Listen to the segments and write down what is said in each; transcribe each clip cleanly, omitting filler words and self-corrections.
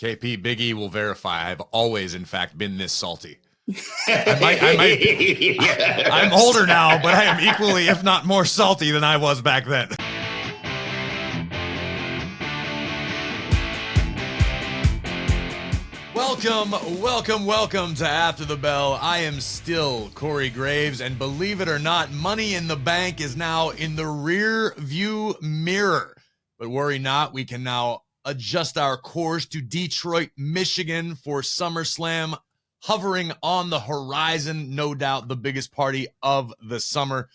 KP, Big E will verify. I've always, in fact, been this salty. I'm older now, but I am equally, if not more salty than I was back then. Welcome to After the Bell. I am still Corey Graves, and believe it or not, Money in the Bank is now in the rear view mirror. But worry not, we can now adjust our course to Detroit, Michigan for SummerSlam, hovering on the horizon, no doubt the biggest party of the summer.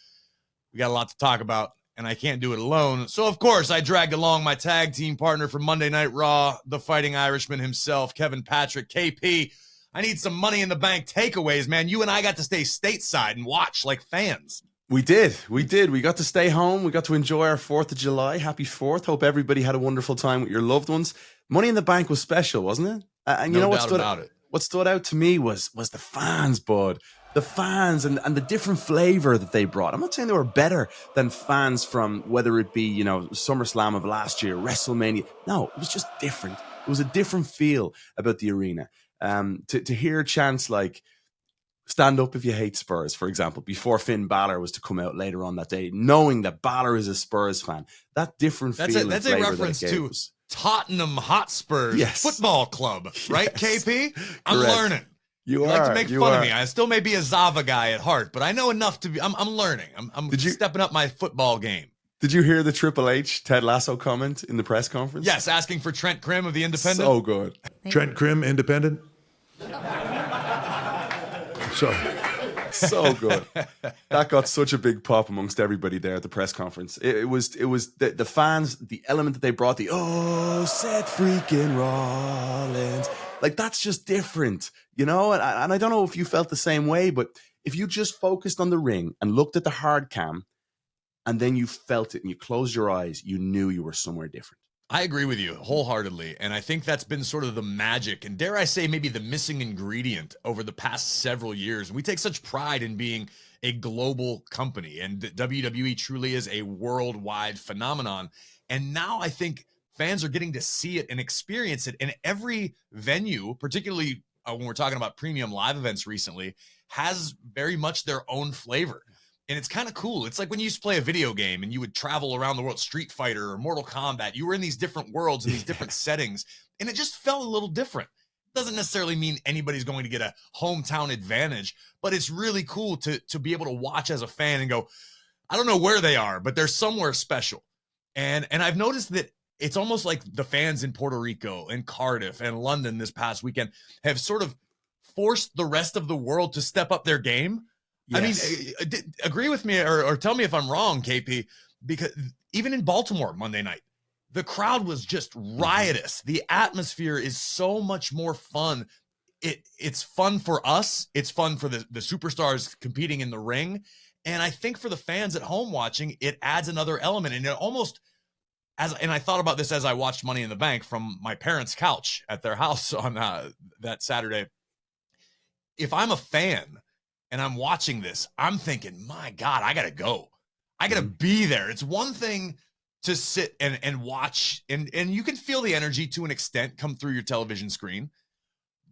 We got a lot to talk about, and I can't do it alone. So, of course, I dragged along my tag team partner for Monday Night Raw, the Fighting Irishman himself, Kevin Patrick. KP, I need some Money in the Bank takeaways, man. You and I got to stay stateside and watch like fans. We did. We got to stay home. We got to enjoy our 4th of July. Happy 4th. Hope everybody had a wonderful time with your loved ones. Money in the Bank was special, wasn't it? And you know what stood out to me was the fans, bud. The fans and the different flavor that they brought. I'm not saying they were better than fans from whether it be, SummerSlam of last year, WrestleMania. No, it was just different. It was a different feel about the arena. To hear chants like "Stand up if you hate Spurs," for example, before Finn Balor was to come out later on that day, knowing that Balor is a Spurs fan, that different feel. That's a reference to Tottenham Hotspurs Football Club, right, KP? I'm learning. You like to make fun of me. I still may be a Zava guy at heart, but I know enough to be. I'm learning. I'm stepping up my football game. Did you hear the Triple H Ted Lasso comment in the press conference? Yes, asking for Trent Crimm of the Independent. So good. Trent Crimm, Independent. Sorry. So good. That got such a big pop amongst everybody there at the press conference. It was the fans, the element that they brought, Seth freaking Rollins. Like, that's just different, And I don't know if you felt the same way, but if you just focused on the ring and looked at the hard cam and then you felt it and you closed your eyes, you knew you were somewhere different. I agree with you wholeheartedly, and I think that's been sort of the magic, and dare I say maybe the missing ingredient over the past several years. We take such pride in being a global company, and WWE truly is a worldwide phenomenon, and now I think fans are getting to see it and experience it in every venue, particularly when we're talking about premium live events recently, has very much their own flavor. And it's kind of cool. It's like when you used to play a video game and you would travel around the world, Street Fighter or Mortal Kombat. You were in these different worlds and these different settings, and it just felt a little different. It doesn't necessarily mean anybody's going to get a hometown advantage, but it's really cool to be able to watch as a fan and go, I don't know where they are, but they're somewhere special. And I've noticed that it's almost like the fans in Puerto Rico and Cardiff and London this past weekend have sort of forced the rest of the world to step up their game. Yes. I mean, agree with me or tell me if I'm wrong, KP, because even in Baltimore Monday night, the crowd was just riotous. The atmosphere is so much more fun. It's fun for us. It's fun for the superstars competing in the ring. And I think for the fans at home watching, it adds another element. And it almost, and I thought about this as I watched Money in the Bank from my parents' couch at their house on that Saturday. If I'm a fan and I'm watching this, I'm thinking, my God, I got to go. I got to be there. It's one thing to sit and watch, and you can feel the energy to an extent come through your television screen,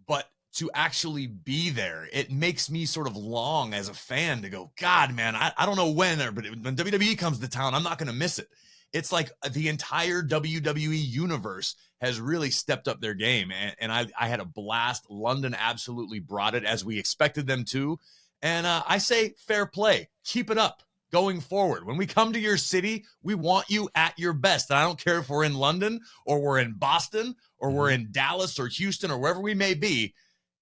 but to actually be there, it makes me sort of long as a fan to go, God, man, I don't know when, but when WWE comes to town, I'm not going to miss it. It's like the entire WWE universe has really stepped up their game, and I had a blast. London absolutely brought it, as we expected them to. And I say fair play. Keep it up going forward. When we come to your city, we want you at your best. And I don't care if we're in London or we're in Boston or we're in Dallas or Houston or wherever we may be.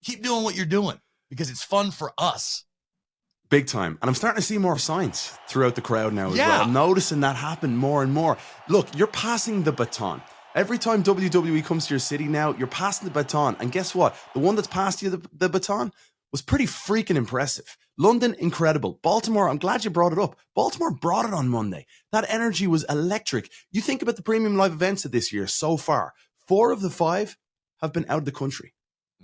Keep doing what you're doing because it's fun for us. Big time. And I'm starting to see more signs throughout the crowd now as well. I'm noticing that happen more and more. Look, you're passing the baton. Every time WWE comes to your city now, you're passing the baton. And guess what? The one that's passed you the baton was pretty freaking impressive. London, incredible. Baltimore, I'm glad you brought it up. Baltimore brought it on Monday. That energy was electric. You think about the premium live events of this year so far. 4 of the 5 have been out of the country.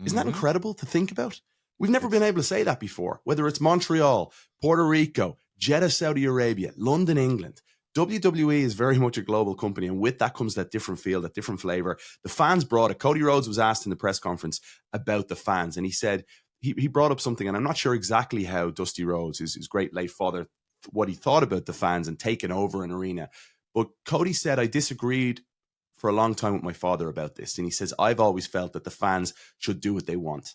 Isn't that incredible to think about? We've never been able to say that before. Whether it's Montreal, Puerto Rico, Jeddah, Saudi Arabia, London, England. WWE is very much a global company, and with that comes that different feel, that different flavor. The fans brought it. Cody Rhodes was asked in the press conference about the fans, and he said he brought up something, and I'm not sure exactly how Dusty Rhodes, his great late father, what he thought about the fans and taking over an arena. But Cody said, I disagreed for a long time with my father about this. And he says, I've always felt that the fans should do what they want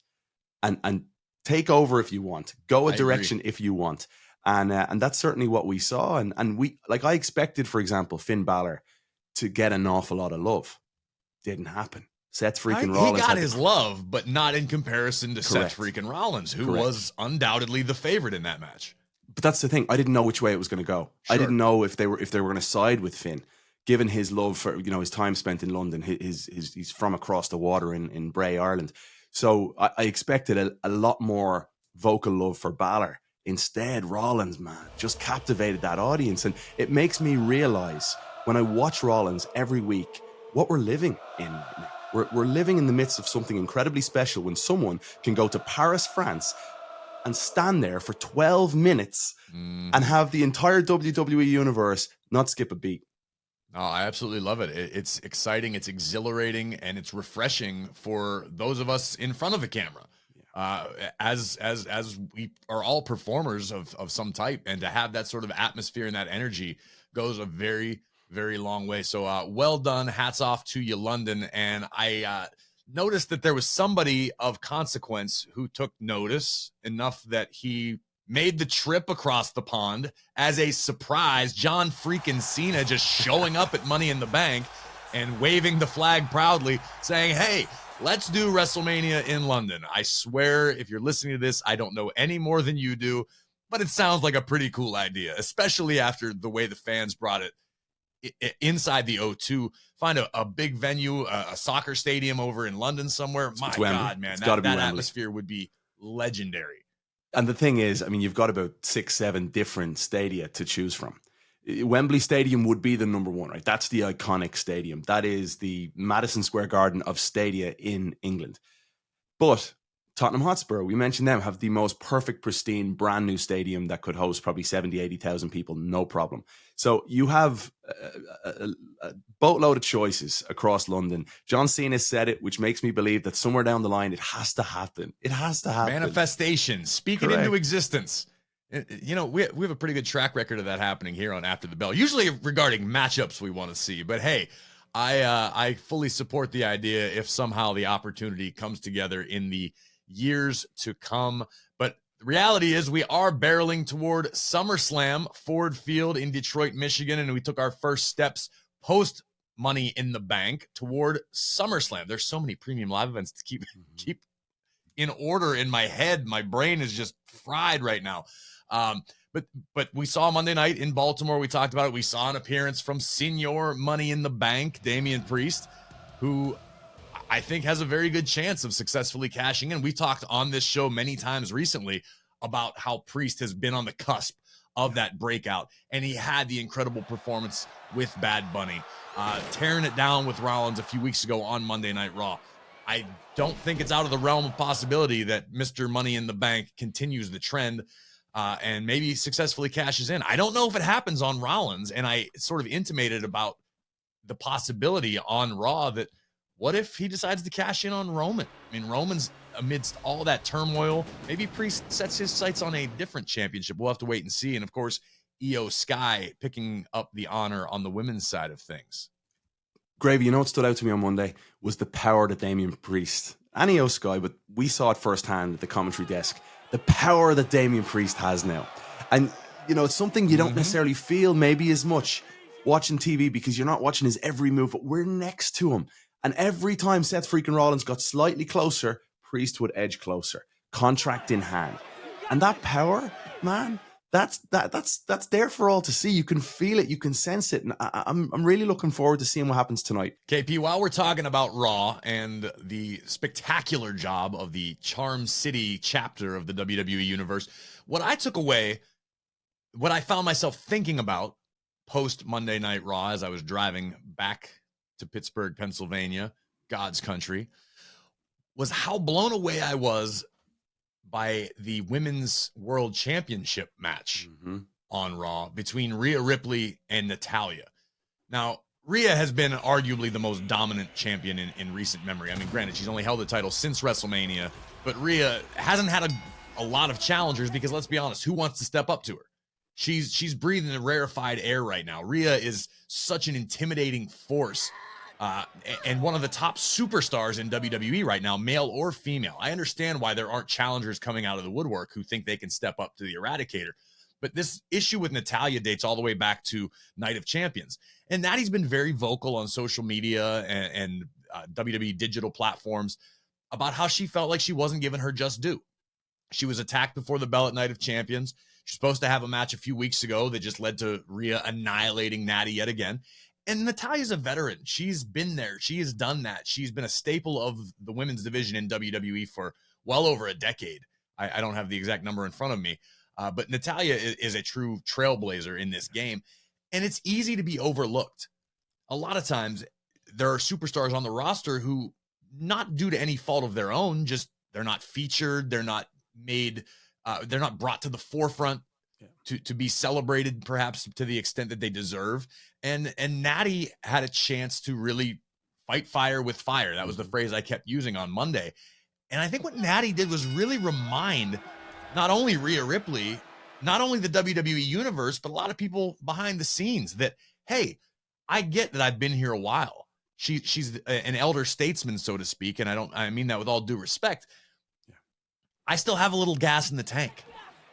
and take over if you want, go a direction if you want. And that's certainly what we saw. And we, like, I expected, for example, Finn Balor to get an awful lot of love. Didn't happen. Seth freaking Rollins. He got his love, but not in comparison to Seth freaking Rollins, who was undoubtedly the favorite in that match. But that's the thing. I didn't know which way it was going to go. Sure. I didn't know if they were going to side with Finn, given his love for, his time spent in London. He's from across the water in Bray, Ireland. So I expected a lot more vocal love for Balor. Instead, Rollins, man, just captivated that audience. And it makes me realize when I watch Rollins every week what we're living in. We're living in the midst of something incredibly special when someone can go to Paris, France, and stand there for 12 minutes and have the entire WWE universe not skip a beat. Oh, I absolutely love it. It's exciting, it's exhilarating, and it's refreshing for those of us in front of the camera. As we are all performers of some type, and to have that sort of atmosphere and that energy goes a very, very long way. So well done. Hats off to you, London. And I noticed that there was somebody of consequence who took notice enough that he made the trip across the pond as a surprise. John freaking Cena just showing up at Money in the Bank and waving the flag proudly, saying, hey, let's do WrestleMania in London. I swear, if you're listening to this, I don't know any more than you do, but it sounds like a pretty cool idea, especially after the way the fans brought it inside the O2. Find a big venue, a soccer stadium over in London somewhere. My God, man, that atmosphere would be legendary. And the thing is, I mean, you've got about 6-7 different stadia to choose from. Wembley Stadium would be the number one, right? That's the iconic stadium. That is the Madison Square Garden of stadia in England. But Tottenham Hotspur, we mentioned them, have the most perfect, pristine, brand new stadium that could host probably 70, 80,000 people, no problem. So you have a boatload of choices across London. John Cena said it, which makes me believe that somewhere down the line, it has to happen. It has to happen. Manifestation, speak it into existence. We have a pretty good track record of that happening here on After the Bell, usually regarding matchups we want to see. But hey, I fully support the idea if somehow the opportunity comes together in the years to come. But the reality is we are barreling toward SummerSlam, Ford Field in Detroit, Michigan, and we took our first steps post Money in the Bank toward SummerSlam. There's so many premium live events to keep in order in my head. My brain is just fried right now. But we saw Monday night in Baltimore. We talked about it. We saw an appearance from Senior Money in the Bank, Damian Priest, who I think has a very good chance of successfully cashing in. We talked on this show many times recently about how Priest has been on the cusp of that breakout, and he had the incredible performance with Bad Bunny, tearing it down with Rollins a few weeks ago on Monday Night Raw. I don't think it's out of the realm of possibility that Mr. Money in the Bank continues the trend and maybe successfully cashes in. I don't know if it happens on Rollins, and I sort of intimated about the possibility on Raw that what if he decides to cash in on Roman? I mean, Roman's amidst all that turmoil. Maybe Priest sets his sights on a different championship. We'll have to wait and see. And of course, Io Sky picking up the honor on the women's side of things. Gravy, what stood out to me on Monday was the power that Damian Priest and Io Sky, but we saw it firsthand at the commentary desk, the power that Damian Priest has now. And, it's something you don't necessarily feel maybe as much watching TV because you're not watching his every move, but we're next to him. And every time Seth freaking Rollins got slightly closer, Priest would edge closer, contract in hand. And that power, man, that's there for all to see. You can feel it, you can sense it, and I'm really looking forward to seeing what happens tonight. KP, while we're talking about Raw and the spectacular job of the Charm City chapter of the WWE Universe, what I took away, what I found myself thinking about post Monday Night Raw as I was driving back to Pittsburgh, Pennsylvania, God's country, was how blown away I was by the Women's World Championship match on Raw between Rhea Ripley and Natalya. Now, Rhea has been arguably the most dominant champion in recent memory. I mean, granted, she's only held the title since WrestleMania, but Rhea hasn't had a lot of challengers because, let's be honest, who wants to step up to her? She's breathing a rarefied air right now. Rhea is such an intimidating force and one of the top superstars in WWE right now, male or female. I understand why there aren't challengers coming out of the woodwork who think they can step up to the Eradicator. But this issue with Natalya dates all the way back to Night of Champions. And Natty's been very vocal on social media and WWE digital platforms about how she felt like she wasn't given her just due. She was attacked before the bell at Night of Champions. She's supposed to have a match a few weeks ago that just led to Rhea annihilating Natty yet again. And Natalya's a veteran. She's been there. She has done that. She's been a staple of the women's division in WWE for well over a decade. I don't have the exact number in front of me. But Natalya is a true trailblazer in this game, and it's easy to be overlooked. A lot of times, there are superstars on the roster who, not due to any fault of their own, just they're not featured, they're not made, they're not brought to the forefront to be celebrated, perhaps to the extent that they deserve. And Natty had a chance to really fight fire with fire. That was the phrase I kept using on Monday. And I think what Natty did was really remind not only Rhea Ripley, not only the WWE universe, but a lot of people behind the scenes that, hey, I get that I've been here a while. She's an elder statesman, so to speak, and I mean that with all due respect. I still have a little gas in the tank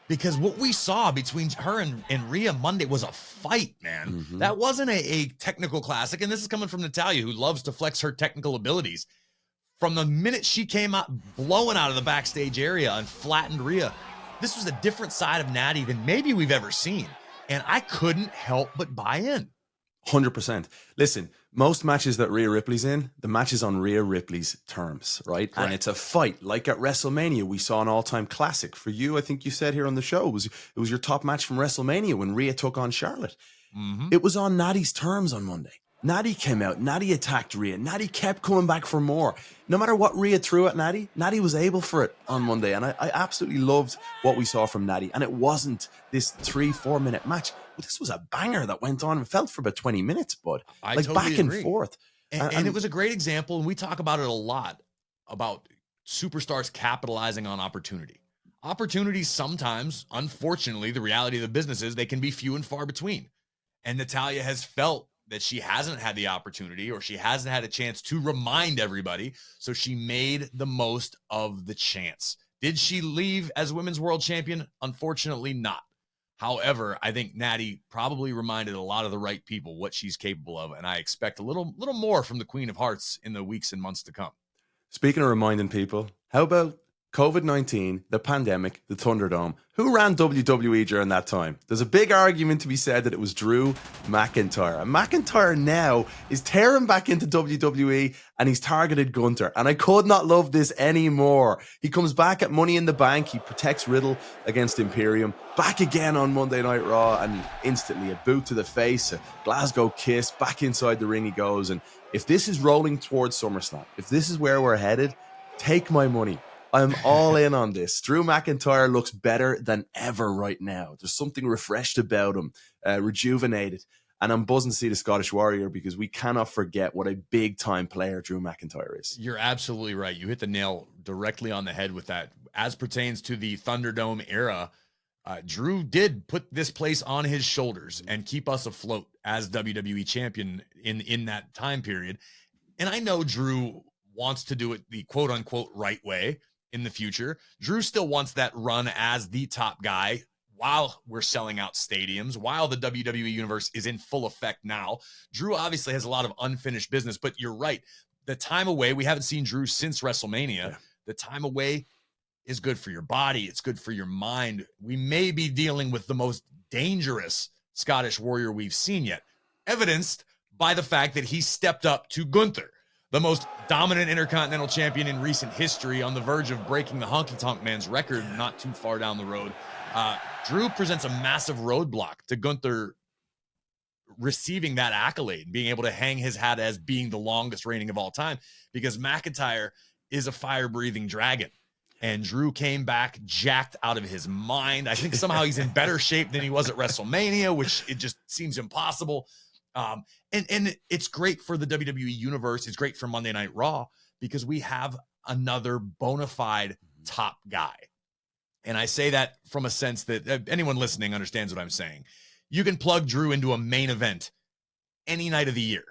because what we saw between her and Rhea Monday was a fight, man. Mm-hmm. That wasn't a technical classic, and this is coming from Natalya, who loves to flex her technical abilities. From the minute she came out blowing out of the backstage area and flattened Rhea, this was a different side of Natty than maybe we've ever seen. And I couldn't help but buy in. 100%. Listen, most matches that Rhea Ripley's in, the match is on Rhea Ripley's terms, right? Correct. And it's a fight. Like at WrestleMania, we saw an all-time classic. For you, I think you said here on the show, it was your top match from WrestleMania when Rhea took on Charlotte. Mm-hmm. It was on Natty's terms on Monday. Natty came out, Natty attacked Rhea, Natty kept coming back for more. No matter what Rhea threw at Natty, Natty was able for it on Monday, and I absolutely loved what we saw from Natty. And it wasn't this 3-4 minute match, but this was a banger that went on and felt for about 20 minutes, bud. I totally back and agree. forth. And it was a great example, and we talk about it a lot, about superstars capitalizing on opportunity. Opportunities sometimes, unfortunately, the reality of the business is they can be few and far between. And Natalya has felt that she hasn't had the opportunity or she hasn't had a chance to remind everybody. So she made the most of the chance. Did she leave as women's world champion? Unfortunately not. However, I think Natty probably reminded a lot of the right people what she's capable of. And I expect a little more from the Queen of Hearts in the weeks and months to come. Speaking of reminding people, how about COVID-19, the pandemic, the Thunderdome? Who ran WWE during that time? There's a big argument to be said that it was Drew McIntyre. And McIntyre now is tearing back into WWE and he's targeted Gunther. And I could not love this anymore. He comes back at Money in the Bank. He protects Riddle against Imperium. Back again on Monday Night Raw and instantly a boot to the face, a Glasgow kiss, back inside the ring he goes. And if this is rolling towards SummerSlam, if this is where we're headed, take my money. I'm all in on this. Drew McIntyre looks better than ever right now. There's something refreshed about him, rejuvenated. And I'm buzzing to see the Scottish Warrior because we cannot forget what a big-time player Drew McIntyre is. You're absolutely right. You hit the nail directly on the head with that. As pertains to the Thunderdome era, Drew did put this place on his shoulders and keep us afloat as WWE champion in that time period. And I know Drew wants to do it the quote-unquote right way in the future. Drew still wants that run as the top guy while we're selling out stadiums, while the WWE universe is in full effect now. Drew obviously has a lot of unfinished business, but you're right. The time away, we haven't seen Drew since WrestleMania. Yeah. The time away is good for your body. It's good for your mind. We may be dealing with the most dangerous Scottish Warrior we've seen yet, evidenced by the fact that he stepped up to Gunther, the most dominant Intercontinental Champion in recent history, on the verge of breaking the Honky Tonk Man's record not too far down the road. Drew presents a massive roadblock to Gunther receiving that accolade, being able to hang his hat as being the longest reigning of all time, because McIntyre is a fire-breathing dragon. And Drew came back jacked out of his mind. I think somehow he's in better shape than he was at WrestleMania, which it just seems impossible. And it's great for the WWE universe. It's great for Monday Night Raw because we have another bona fide top guy. And I say that from a sense that anyone listening understands what I'm saying. You can plug Drew into a main event any night of the year,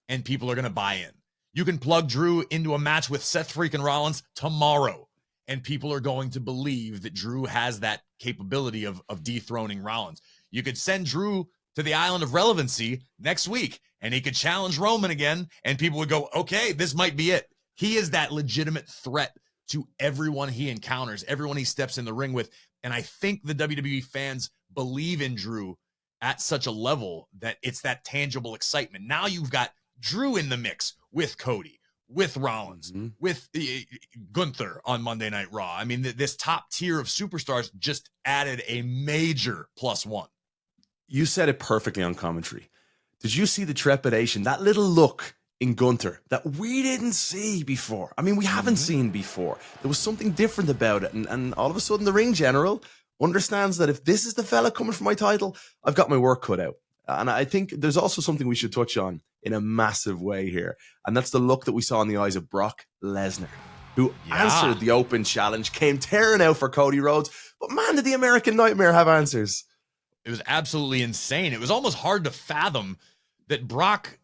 and people are going to buy in. You can plug Drew into a match with Seth freaking Rollins tomorrow, and people are going to believe that Drew has that capability of dethroning Rollins. You could send Drew to the island of relevancy next week, and he could challenge Roman again, and people would go, okay, this might be it. He is that legitimate threat to everyone he encounters, everyone he steps in the ring with. And I think the WWE fans believe in Drew at such a level that it's that tangible excitement. Now you've got Drew in the mix with Cody, with Rollins, with Gunther on Monday Night Raw. I mean, this top tier of superstars just added a major +1. You said it perfectly on commentary. Did you see the trepidation, that little look in Gunther that we didn't see before? I mean, we haven't seen before. There was something different about it. And all of a sudden, the ring general understands that if this is the fella coming for my title, I've got my work cut out. And I think there's also something we should touch on in a massive way here. And that's the look that we saw in the eyes of Brock Lesnar, who answered the open challenge, came tearing out for Cody Rhodes. But man, did the American Nightmare have answers. It was absolutely insane. It was almost hard to fathom that Brock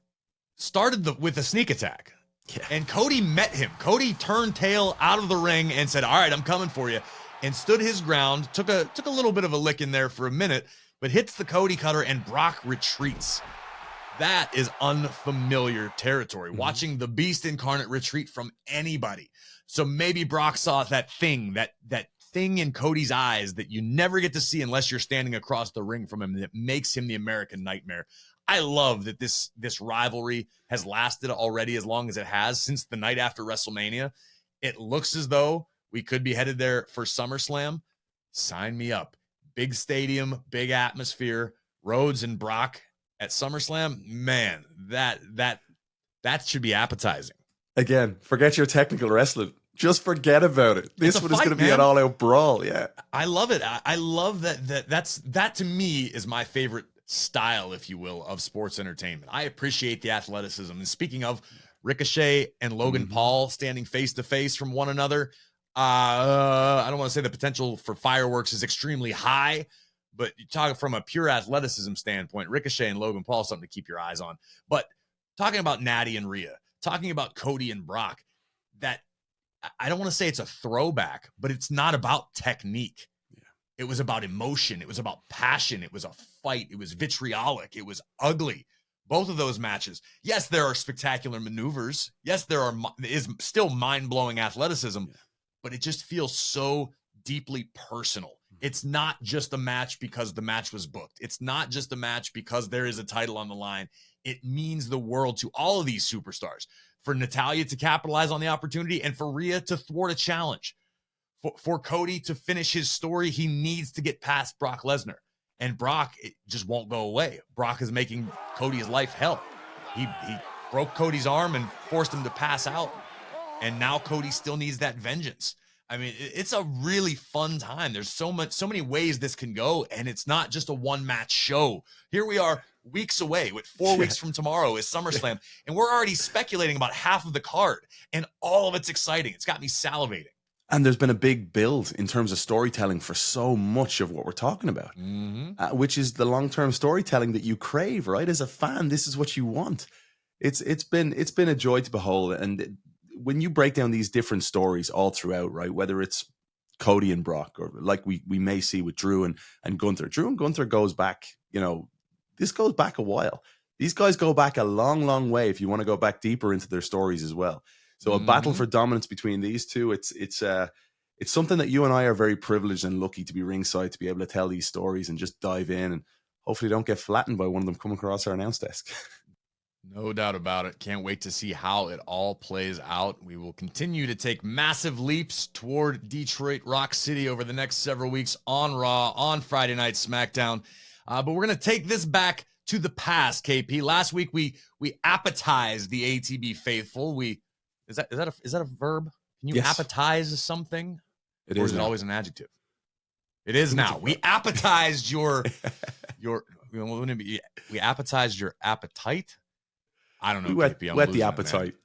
started with a sneak attack. Yeah. And Cody met him. Cody turned tail out of the ring and said, all right, I'm coming for you. And stood his ground, took a little bit of a lick in there for a minute, but hits the Cody cutter and Brock retreats. That is unfamiliar territory. Watching the Beast Incarnate retreat from anybody. So maybe Brock saw that thing in Cody's eyes that you never get to see unless you're standing across the ring from him, that makes him the American Nightmare. I love that this rivalry has lasted already as long as it has, since the night after WrestleMania. It looks as though we could be headed there for SummerSlam. Sign me up. Big stadium, big atmosphere, Rhodes and Brock at SummerSlam. Man, that should be appetizing. Again, forget your technical wrestling. Just forget about it. This one is going to be an all-out brawl. Yeah, I love it. I love that to me is my favorite style, if you will, of sports entertainment. I appreciate the athleticism. And speaking of, Ricochet and Logan Paul standing face to face from one another. I don't want to say the potential for fireworks is extremely high, but you talk from a pure athleticism standpoint, Ricochet and Logan Paul, something to keep your eyes on. But talking about Natty and Rhea, talking about Cody and Brock, that I don't want to say it's a throwback, but it's not about technique. Yeah. It was about emotion. It was about passion. It was a fight. It was vitriolic. It was ugly. Both of those matches. Yes, there are spectacular maneuvers. Yes, is still mind-blowing athleticism, but it just feels so deeply personal. It's not just a match because the match was booked. It's not just a match because there is a title on the line. It means the world to all of these superstars. For Natalya to capitalize on the opportunity and for Rhea to thwart a challenge. For Cody to finish his story, he needs to get past Brock Lesnar. And Brock, it just won't go away. Brock is making Cody's life hell. He broke Cody's arm and forced him to pass out. And now Cody still needs that vengeance. I mean, it's a really fun time. There's so many ways this can go, and it's not just a one-match show. Here we are weeks away. With 4 weeks from tomorrow is SummerSlam, and we're already speculating about half of the card, and all of it's exciting. It's got me salivating. And there's been a big build in terms of storytelling for so much of what we're talking about, which is the long-term storytelling that you crave, right? As a fan, this is what you want. It's been a joy to behold. And when you break down these different stories all throughout, right, whether it's Cody and Brock, or like we may see with Drew and Gunther. Drew and Gunther goes back, this goes back a while. These guys go back a long, long way if you want to go back deeper into their stories as well. So a battle for dominance between these two, it's something that you and I are very privileged and lucky to be ringside, to be able to tell these stories and just dive in and hopefully don't get flattened by one of them coming across our announce desk. No doubt about it. Can't wait to see how it all plays out. We will continue to take massive leaps toward Detroit Rock City over the next several weeks on Raw, on Friday Night SmackDown. But we're going to take this back to the past, KP. Last week, we appetized the ATB faithful. Is that a verb? Can you appetize something? Or is it always an adjective? It is now. We appetized we appetized your appetite. I don't know. We whet the appetite.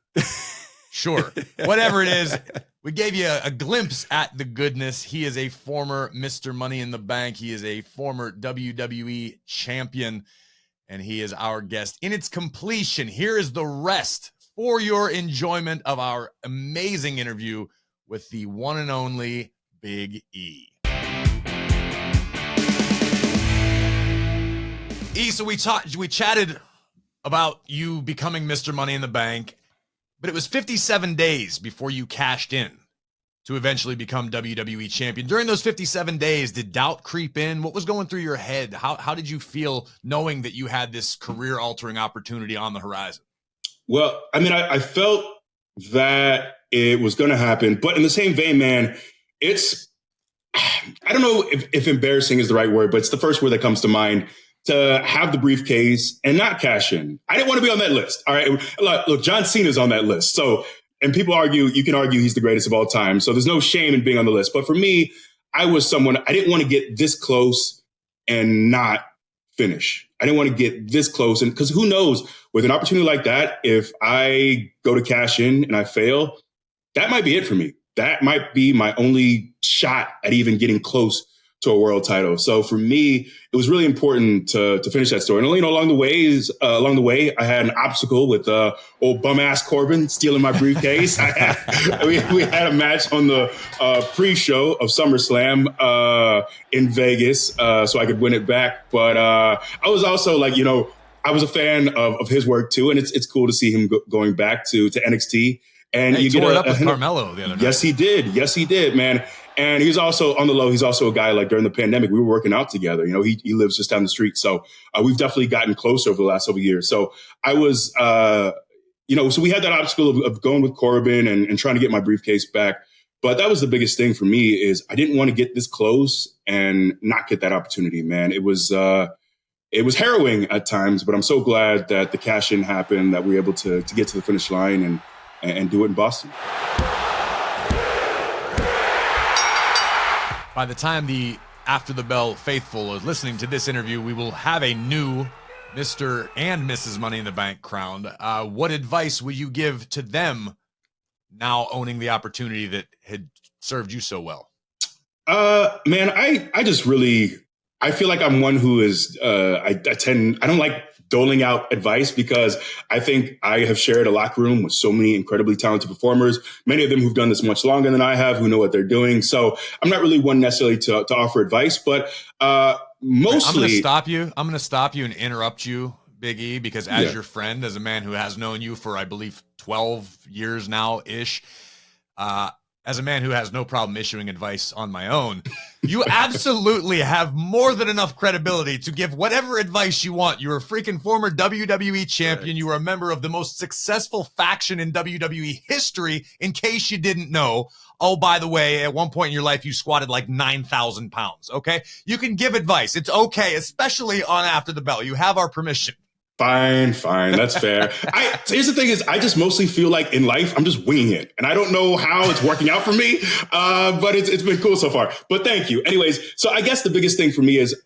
Sure. Whatever it is, we gave you a glimpse at the goodness. He is a former Mr. Money in the Bank. He is a former WWE champion, and he is our guest. In its completion, here is the rest for your enjoyment of our amazing interview with the one and only Big E. So we chatted about you becoming Mr. Money in the Bank, but it was 57 days before you cashed in to eventually become WWE champion. During those 57 days, did doubt creep in? What was going through your head? How did you feel knowing that you had this career-altering opportunity on the horizon? Well, I mean, I felt that it was going to happen, but in the same vein, man, I don't know if embarrassing is the right word, but it's the first word that comes to mind, to have the briefcase and not cash in. I didn't want to be on that list. All right. Look, John Cena's on that list. So, and people argue, you can argue he's the greatest of all time. So there's no shame in being on the list. But for me, I was someone, I didn't want to get this close and not finish. I didn't want to get this close. And because who knows, with an opportunity like that, if I go to cash in and I fail, that might be it for me. That might be my only shot at even getting close to a world title. So for me, it was really important to finish that story. And along the way, I had an obstacle with old bum ass Corbin stealing my briefcase. We had a match on the pre-show of SummerSlam in Vegas, so I could win it back. But I was also I was a fan of his work too, and it's cool to see him going back to NXT. And he tore it up with Carmelo the other night. Yes, he did, man. And he's also on the low. He's also a guy like during the pandemic, we were working out together. He lives just down the street. So we've definitely gotten closer over the last several years. So I was, so we had that obstacle of going with Corbin and trying to get my briefcase back. But that was the biggest thing for me is I didn't want to get this close and not get that opportunity, man. It was harrowing at times, but I'm so glad that the cash in happened, that we were able to get to the finish line and do it in Boston. By the time the After the Bell faithful is listening to this interview, we will have a new Mr. and Mrs. Money in the Bank crowned. What advice would you give to them now owning the opportunity that had served you so well? Man, I feel like I'm one who is, I don't like doling out advice because I think I have shared a locker room with so many incredibly talented performers, many of them who've done this much longer than I have, who know what they're doing. So I'm not really one necessarily to offer advice, but mostly... I'm going to stop you and interrupt you, Big E, because as your friend, as a man who has known you for, I believe, 12 years now-ish, as a man who has no problem issuing advice on my own, you absolutely have more than enough credibility to give whatever advice you want. You're a freaking former WWE champion. Right. You were a member of the most successful faction in WWE history, in case you didn't know. Oh, by the way, at one point in your life, you squatted like 9,000 pounds, okay? You can give advice. It's okay, especially on After the Bell. You have our permission. Fine. That's fair. Here's the thing is I just mostly feel like in life, I'm just winging it. And I don't know how it's working out for me, but it's been cool so far. But thank you. Anyways, so I guess the biggest thing for me is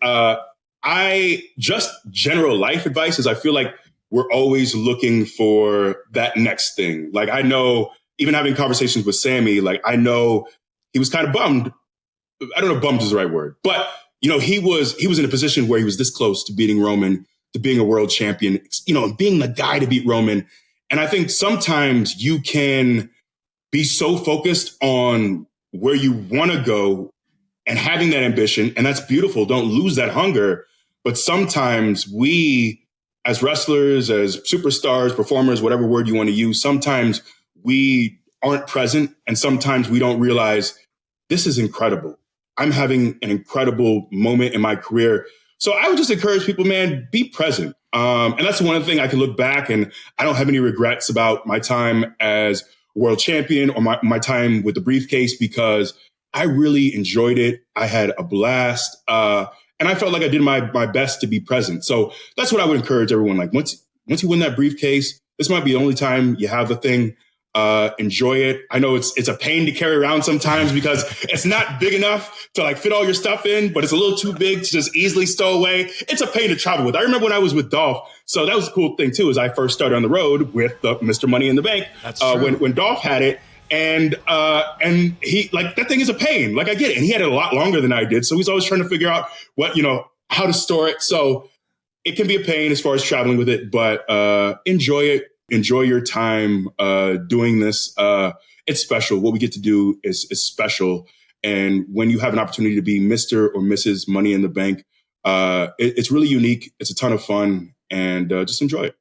general life advice is I feel like we're always looking for that next thing. Like I know, even having conversations with Sammy, like I know he was kind of bummed. I don't know if bummed is the right word, but he was in a position where he was this close to beating Roman, to being a world champion, and being the guy to beat Roman. And I think sometimes you can be so focused on where you want to go and having that ambition. And that's beautiful. Don't lose that hunger. But sometimes we, as wrestlers, as superstars, performers, whatever word you want to use, sometimes we aren't present. And sometimes we don't realize this is incredible. I'm having an incredible moment in my career. So I would just encourage people, man, be present. And that's one thing I can look back and I don't have any regrets about my time as world champion or my time with the briefcase because I really enjoyed it. I had a blast. And I felt like I did my best to be present. So that's what I would encourage everyone. Like once you win that briefcase, this might be the only time you have the thing. Enjoy it. I know it's a pain to carry around sometimes because it's not big enough to like fit all your stuff in, but it's a little too big to just easily stow away. It's a pain to travel with. I remember when I was with Dolph. So that was a cool thing too, is I first started on the road with the Mr. Money in the Bank. That's true. When Dolph had it. And he like that thing is a pain. Like I get it. And he had it a lot longer than I did. So he's always trying to figure out how to store it. So it can be a pain as far as traveling with it, but enjoy it. Enjoy your time doing this. It's special. What we get to do is special. And when you have an opportunity to be Mr. or Mrs. Money in the Bank, it's really unique. It's a ton of fun, and just enjoy it.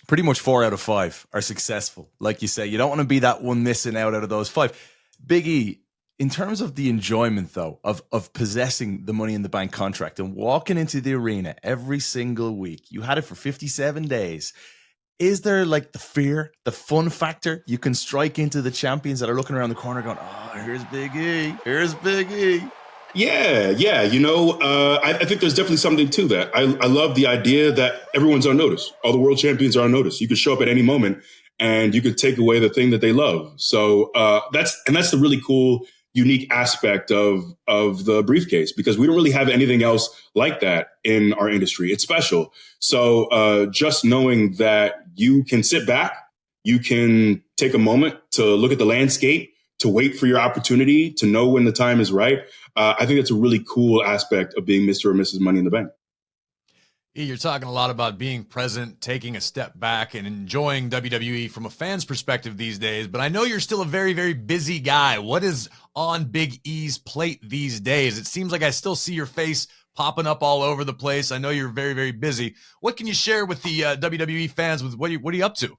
Pretty much 4 out of 5 are successful. Like you say, you don't want to be that one missing out of those 5. Big E, in terms of the enjoyment, though, of possessing the Money in the Bank contract and walking into the arena every single week, you had it for 57 days. Is there like the fear, the fun factor? You can strike into the champions that are looking around the corner going, oh, here's Big E. Here's Big E. Yeah. I think there's definitely something to that. I love the idea that everyone's on notice. All the world champions are on notice. You could show up at any moment and you could take away the thing that they love. So that's the really cool, unique aspect of the briefcase, because we don't really have anything else like that in our industry. It's special. So just knowing that you can sit back, you can take a moment to look at the landscape, to wait for your opportunity, to know when the time is right. I think that's a really cool aspect of being Mr. or Mrs. Money in the Bank. You're talking a lot about being present, taking a step back, and enjoying WWE from a fan's perspective these days. But I know you're still a very, very busy guy. What is on Big E's plate these days? It seems like I still see your face popping up all over the place. I know you're very, very busy. What can you share with the WWE fans? With what are you up to?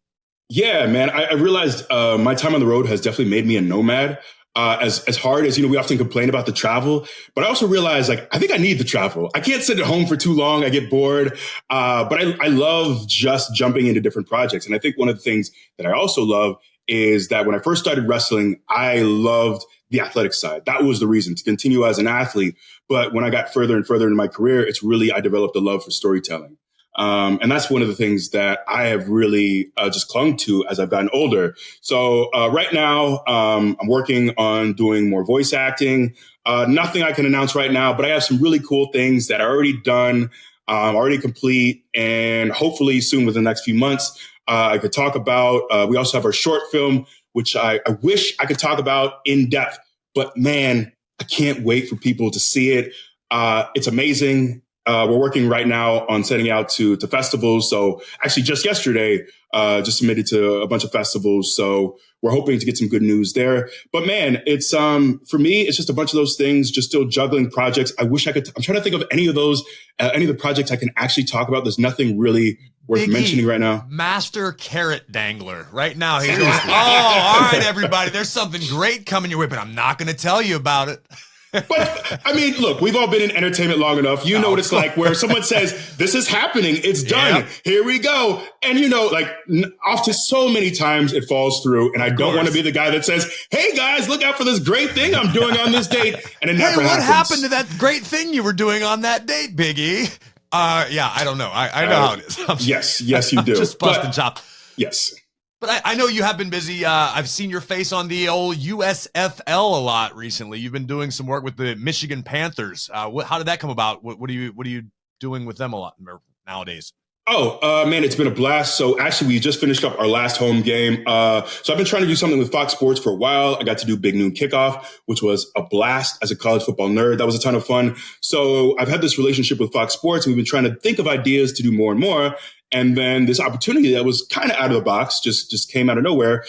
Yeah, man, I realized my time on the road has definitely made me a nomad. As hard as, we often complain about the travel, but I also realize, like, I think I need the travel. I can't sit at home for too long. I get bored. But I love just jumping into different projects. And I think one of the things that I also love is that when I first started wrestling, I loved the athletic side. That was the reason to continue as an athlete. But when I got further and further into my career, I developed a love for storytelling. And that's one of the things that I have really just clung to as I've gotten older. So right now, I'm working on doing more voice acting. Nothing I can announce right now, but I have some really cool things that are already done, already complete, and hopefully soon within the next few months, I could talk about. We also have our short film, which I wish I could talk about in depth, but man, I can't wait for people to see it. It's amazing. We're working right now on setting out to festivals. So actually just yesterday, just submitted to a bunch of festivals. So we're hoping to get some good news there. But man, it's for me, it's just a bunch of those things, just still juggling projects. I wish I could. I'm trying to think of any of those, any of the projects I can actually talk about. There's nothing really worth mentioning right now. Master Carrot Dangler. Right now, he's going, oh, all right, everybody, there's something great coming your way, but I'm not going to tell you about it. But I mean, look, we've all been in entertainment long enough. You know what it's like where someone says, this is happening. It's done. Yep. Here we go. And often so many times it falls through. And I don't want to be the guy that says, hey guys, look out for this great thing I'm doing on this date. And it never happens. What happened to that great thing you were doing on that date, Big E? Yeah, I don't know. I know how it is. Yes, you do. Just busting chop. Yes. But I know you have been busy. I've seen your face on the old USFL a lot recently. You've been doing some work with the Michigan Panthers. How did that come about? What are you doing with them a lot nowadays? Oh, man, it's been a blast. So actually, we just finished up our last home game. So I've been trying to do something with Fox Sports for a while. I got to do Big Noon Kickoff, which was a blast as a college football nerd. That was a ton of fun. So I've had this relationship with Fox Sports, and we've been trying to think of ideas to do more and more. And then this opportunity that was kind of out of the box, just came out of nowhere,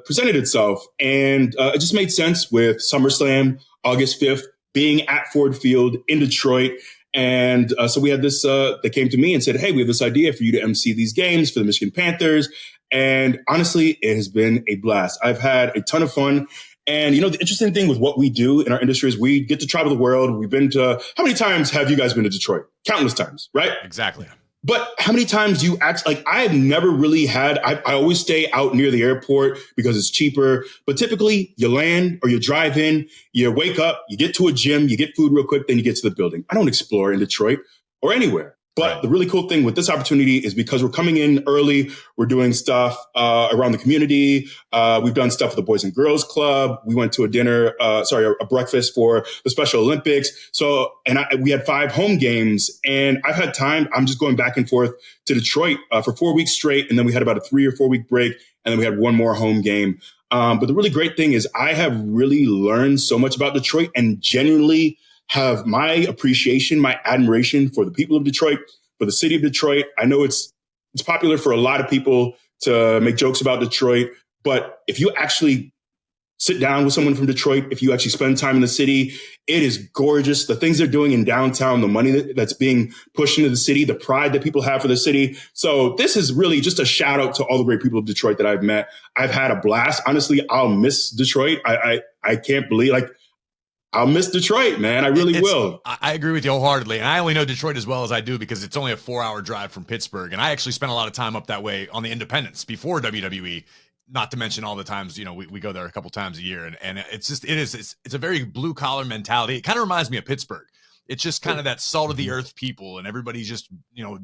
presented itself. And it just made sense with SummerSlam, August 5th, being at Ford Field in Detroit. And so we had this, they came to me and said, hey, we have this idea for you to MC these games for the Michigan Panthers. And honestly, it has been a blast. I've had a ton of fun. And, the interesting thing with what we do in our industry is we get to travel the world. We've been to, how many times have you guys been to Detroit? Countless times, right? Exactly. But how many times do you act like I've never really had, I always stay out near the airport because it's cheaper. But typically you land or you drive in, you wake up, you get to a gym, you get food real quick, then you get to the building. I don't explore in Detroit or anywhere. But the really cool thing with this opportunity is because we're coming in early, we're doing stuff around the community. We've done stuff with the Boys and Girls Club. We went to a breakfast for the Special Olympics. So, we had 5 home games, and I've had time. I'm just going back and forth to Detroit for 4 weeks straight. And then we had about a 3 or 4 week break. And then we had one more home game. But the really great thing is I have really learned so much about Detroit and genuinely have my appreciation, my admiration for the people of Detroit, for the city of Detroit. I know it's popular for a lot of people to make jokes about Detroit, but if you actually sit down with someone from Detroit, if you actually spend time in the city, it is gorgeous. The things they're doing in downtown, the money that's being pushed into the city, the pride that people have for the city. So this is really just a shout out to all the great people of Detroit that I've met. I've had a blast. Honestly, I'll miss Detroit. I can't believe, I'll miss Detroit, man. I really will. I agree with you wholeheartely. And I only know Detroit as well as I do because it's only a 4-hour drive from Pittsburgh. And I actually spent a lot of time up that way on the Independence before WWE, not to mention all the times, we go there a couple times a year. And it's a very blue collar mentality. It kind of reminds me of Pittsburgh. It's just kind of that salt of the earth people, and everybody's just,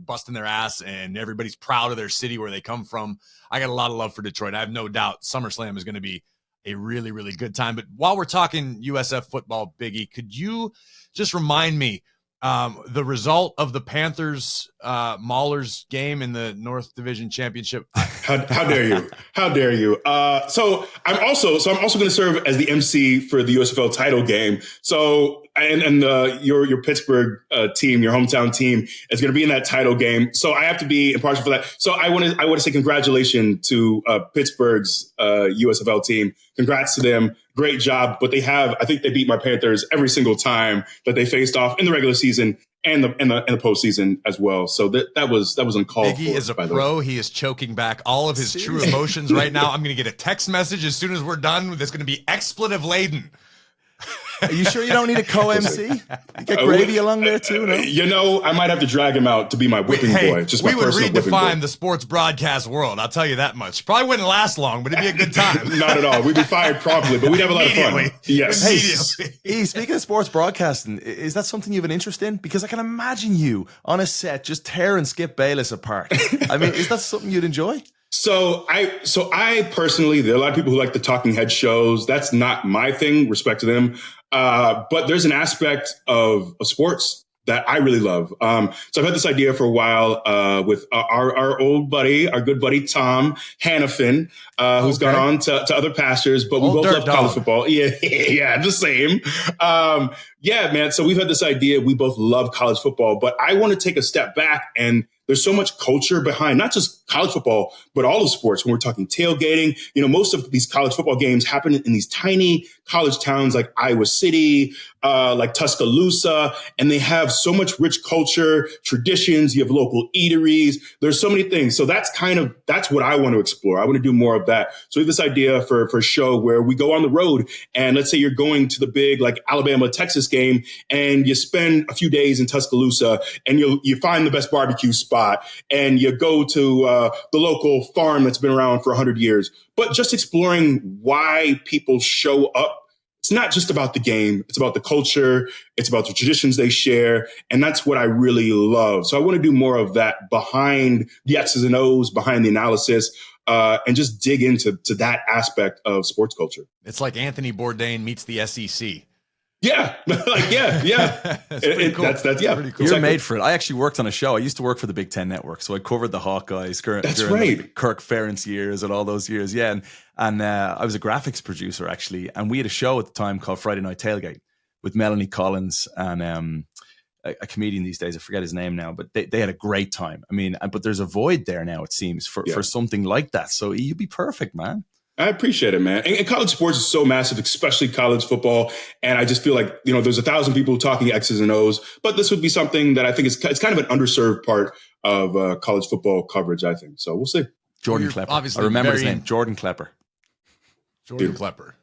busting their ass, and everybody's proud of their city where they come from. I got a lot of love for Detroit. I have no doubt SummerSlam is going to be a really, really good time. But while we're talking USF football, Biggie, could you just remind me the result of the Panthers Maulers game in the North Division Championship? How dare you? How dare you? So I'm also going to serve as the MC for the USFL title game. So and your Pittsburgh team, your hometown team, is going to be in that title game. So I have to be impartial for that. So I want to say congratulations to Pittsburgh's USFL team. Congrats to them. Great job. But I think they beat my Panthers every single time that they faced off in the regular season and the postseason as well. So that was uncalled for. Biggie is a pro. He is choking back all of his true emotions right now. I'm going to get a text message as soon as we're done that's going to be expletive laden. Are you sure you don't need a co-MC? You get Gravy along there too, no? I might have to drag him out to be my whipping boy. Just we would redefine the sports broadcast world. I'll tell you that much. Probably wouldn't last long, but it'd be a good time. Not at all. We'd be fired promptly, but we'd have a lot of fun. Yes. Hey, speaking of sports broadcasting, is that something you have an interest in? Because I can imagine you on a set just tearing Skip Bayless apart. I mean, is that something you'd enjoy? So I personally, there are a lot of people who like the talking head shows. That's not my thing, respect to them. But there's an aspect of sports that I really love. So I've had this idea for a while with our old buddy, our good buddy, Tom Hannafin, who's gone on to other pastures, but we both love college football. Yeah, the same. Yeah, man. So we've had this idea. We both love college football, but I want to take a step back, and there's so much culture behind not just college football, but all of sports. When we're talking tailgating, most of these college football games happen in these tiny college towns like Iowa City, like Tuscaloosa, and they have so much rich culture, traditions. You have local eateries. There's so many things. So that's what I want to explore. I want to do more of that. So we have this idea for a show where we go on the road, and let's say you're going to the big Alabama, Texas game, and you spend a few days in Tuscaloosa, and you find the best barbecue spot, and you go to the local farm that's been around for 100 years. But just exploring why people show up. It's not just about the game. It's about the culture. It's about the traditions they share. And that's what I really love. So I want to do more of that behind the X's and O's, behind the analysis, and just dig into that aspect of sports culture. It's like Anthony Bourdain meets the SEC. Yeah. Yeah. That's pretty cool. That's pretty cool. You're made for it. I actually worked on a show. I used to work for the Big Ten Network. So I covered the Hawkeyes during the Kirk Ferentz years and all those years. Yeah. And I was a graphics producer, actually. And we had a show at the time called Friday Night Tailgate with Melanie Collins and a comedian these days. I forget his name now, but they had a great time. I mean, but there's a void there now, it seems, for something like that. So you'd be perfect, man. I appreciate it, man. And college sports is so massive, especially college football. And I just feel like, there's 1,000 people talking X's and O's, but this would be something that I think it's kind of an underserved part of college football coverage, I think. So we'll see. Jordan Klepper. I remember his name, Jordan Klepper. Jordan Klepper.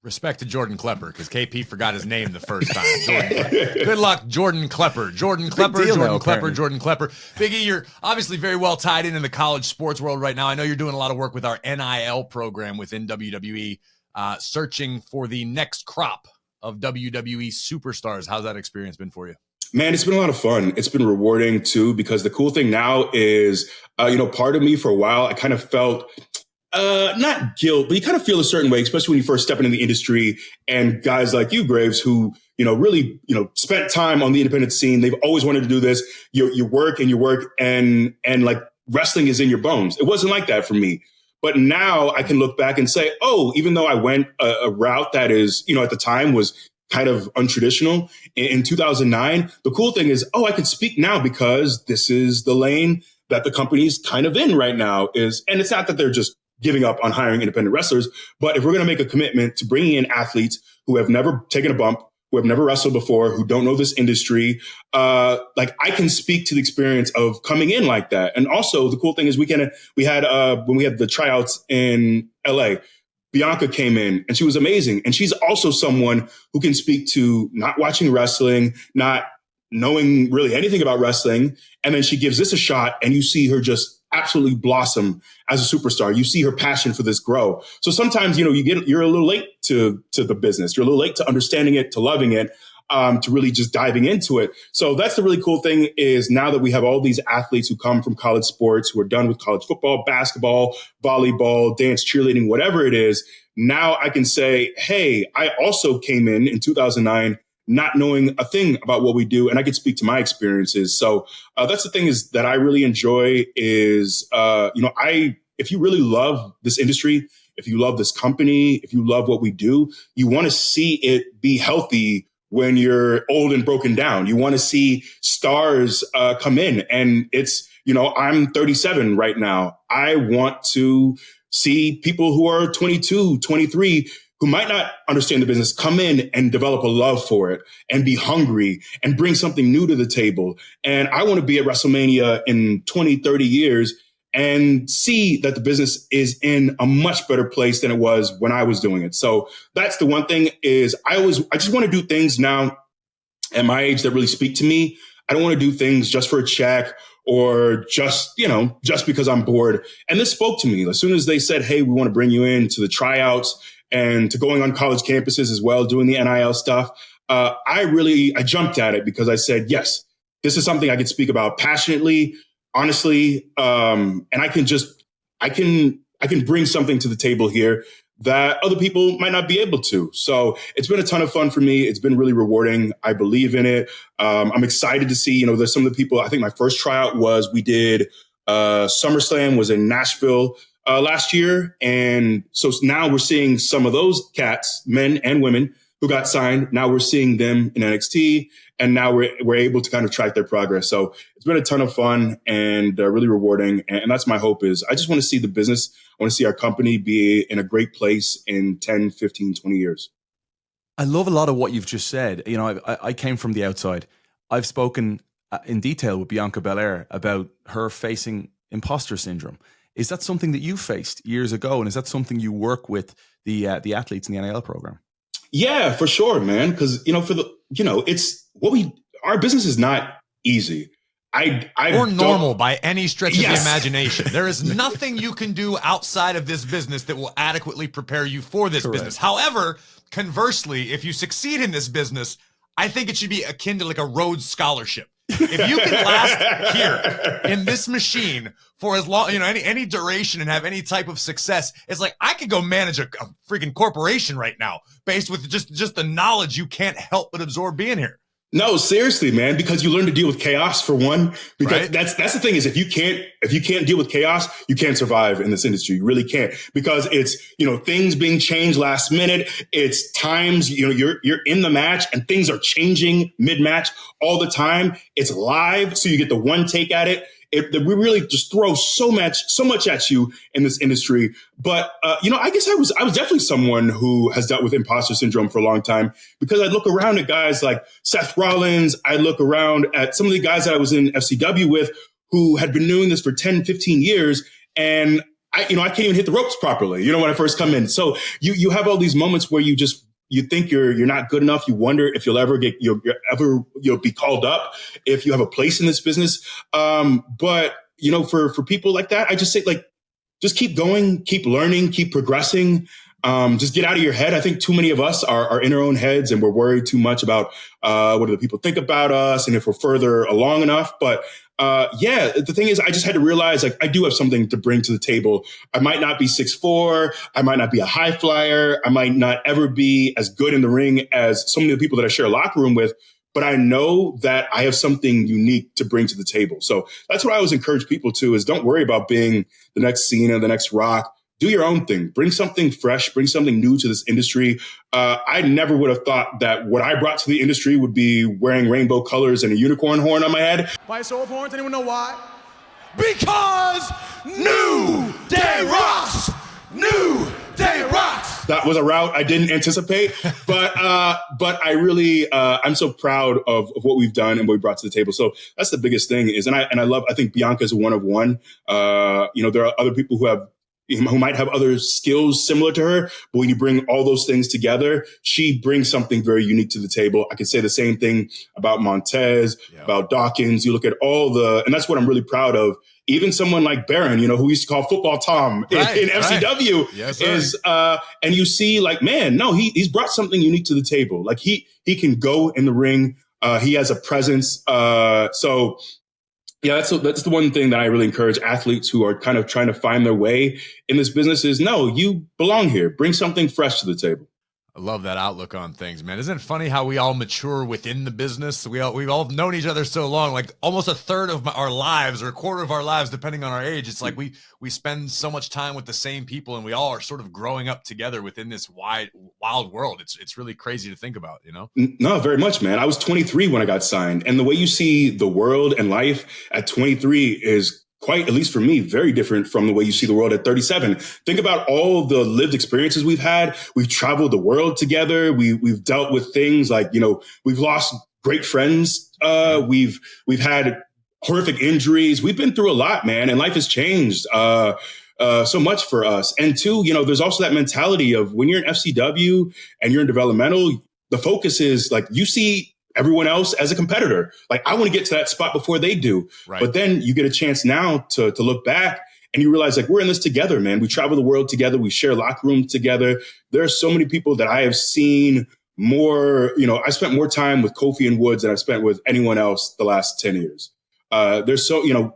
Respect to Jordan Klepper, because KP forgot his name the first time. Good luck, Jordan Klepper. Jordan Klepper. Biggie, you're obviously very well tied in the college sports world right now. I know you're doing a lot of work with our NIL program within WWE, searching for the next crop of WWE superstars. How's that experience been for you? Man, it's been a lot of fun. It's been rewarding too, because the cool thing now is, part of me for a while, I kind of felt not guilt, but you kind of feel a certain way, especially when you first step into the industry and guys like you, Graves, who, really, spent time on the independent scene. They've always wanted to do this. You work and like wrestling is in your bones. It wasn't like that for me. But now I can look back and say, oh, even though I went a route that is, at the time was kind of untraditional in 2009, the cool thing is, I can speak now because this is the lane that the company's kind of in right now and it's not that they're just giving up on hiring independent wrestlers, but if we're going to make a commitment to bringing in athletes who have never taken a bump, who have never wrestled before, who don't know this industry, like I can speak to the experience of coming in like that. And also the cool thing is when we had the tryouts in LA, Bianca came in and she was amazing. And she's also someone who can speak to not watching wrestling, not knowing really anything about wrestling. And then she gives this a shot and you see her just absolutely blossom as a superstar. You see her passion for this grow. So sometimes, you're a little late to the business. You're a little late to understanding it, to loving it, to really just diving into it. So that's the really cool thing is now that we have all these athletes who come from college sports, who are done with college football, basketball, volleyball, dance, cheerleading, whatever it is. Now I can say, hey, I also came in 2009 not knowing a thing about what we do. And I could speak to my experiences. So that's the thing is that I really enjoy is, if you really love this industry, if you love this company, if you love what we do, you want to see it be healthy when you're old and broken down. You want to see stars come in. And it's, I'm 37 right now. I want to see people who are 22, 23, who might not understand the business, come in and develop a love for it and be hungry and bring something new to the table. And I want to be at WrestleMania in 20, 30 years and see that the business is in a much better place than it was when I was doing it. So that's the one thing is I just want to do things now at my age that really speak to me. I don't want to do things just for a check or just because I'm bored. And this spoke to me as soon as they said, hey, we want to bring you in to the tryouts and to going on college campuses as well, doing the NIL stuff. I jumped at it because I said, yes, this is something I can speak about passionately, honestly. And I can bring something to the table here that other people might not be able to. So it's been a ton of fun for me. It's been really rewarding. I believe in it. I'm excited to see, there's some of the people, I think my first tryout we did SummerSlam was in Nashville last year. And so now we're seeing some of those cats, men and women who got signed. Now we're seeing them in NXT and now we're able to kind of track their progress. So it's been a ton of fun and really rewarding. And that's my hope is I just want to see the business. I want to see our company be in a great place in 10, 15, 20 years. I love a lot of what you've just said. I came from the outside. I've spoken in detail with Bianca Belair about her facing imposter syndrome. Is that something that you faced years ago? And is that something you work with the athletes in the NIL program? Yeah, for sure, man. Because, it's our business is not easy. Or normal by any stretch of the imagination. There is nothing you can do outside of this business that will adequately prepare you for this business. However, conversely, if you succeed in this business, I think it should be akin to like a Rhodes Scholarship. If you can last here in this machine for as long, any duration and have any type of success, it's like I could go manage a freaking corporation right now based with just the knowledge you can't help but absorb being here. No, seriously, man, because you learn to deal with chaos for one, because that's the thing is if you can't deal with chaos, you can't survive in this industry. You really can't because it's, things being changed last minute. It's times, you're in the match and things are changing mid-match all the time. It's live. So you get the one take at it. We really just throw so much at you in this industry. But, I guess I was definitely someone who has dealt with imposter syndrome for a long time because I look around at guys like Seth Rollins. I look around at some of the guys that I was in FCW with who had been doing this for 10, 15 years. And I can't even hit the ropes properly, when I first come in. So you have all these moments where you think you're not good enough. You wonder if you'll ever be called up, if you have a place in this business. But for people like that, I just say just keep going, keep learning, keep progressing. Just get out of your head. I think too many of us are in our own heads and we're worried too much about what do the people think about us and if we're further along enough. But the thing is, I just had to realize like I do have something to bring to the table. I might not be 6'4", I might not be a high flyer, I might not ever be as good in the ring as so many of the people that I share a locker room with. But I know that I have something unique to bring to the table. So that's what I always encourage people to is don't worry about being the next Cena, the next Rock. Do your own thing. Bring something fresh. Bring something new to this industry. I never would have thought that what I brought to the industry would be wearing rainbow colors and a unicorn horn on my head. Why so horns? Anyone know why? Because New Day rocks! New Day rocks! That was a route I didn't anticipate, but I really I'm so proud of what we've done and what we brought to the table. So that's the biggest thing is, and I think Bianca's a one of one. There are other people who might have other skills similar to her, but when you bring all those things together, she brings something very unique to the table. I can say the same thing about Montez, about Dawkins. You look at and that's what I'm really proud of. Even someone like Baron, who we used to call Football Tom in FCW, is, and you see like, man, no, he's brought something unique to the table. Like he can go in the ring. He has a presence. Yeah, that's the one thing that I really encourage athletes who are kind of trying to find their way in this business is, no, you belong here. Bring something fresh to the table. I love that outlook on things, man. Isn't it funny how we all mature within the business? We've all known each other so long, like almost a third of our lives or a quarter of our lives, depending on our age. It's like we spend so much time with the same people and we all are sort of growing up together within this wild world. It's really crazy to think about, No, very much, man. I was 23 when I got signed. And the way you see the world and life at 23 is quite, at least for me, very different from the way you see the world at 37. Think about all the lived experiences we've had. We've traveled the world together. We've dealt with things like, we've lost great friends. We've had horrific injuries. We've been through a lot, man, and life has changed so much for us. And two, there's also that mentality of when you're in FCW and you're in developmental, the focus is like you see everyone else as a competitor. Like I want to get to that spot before they do. Right. But then you get a chance now to look back and you realize like we're in this together, man. We travel the world together. We share locker rooms together. There are so many people that I have seen more, I spent more time with Kofi and Woods than I've spent with anyone else the last 10 years. There's so, you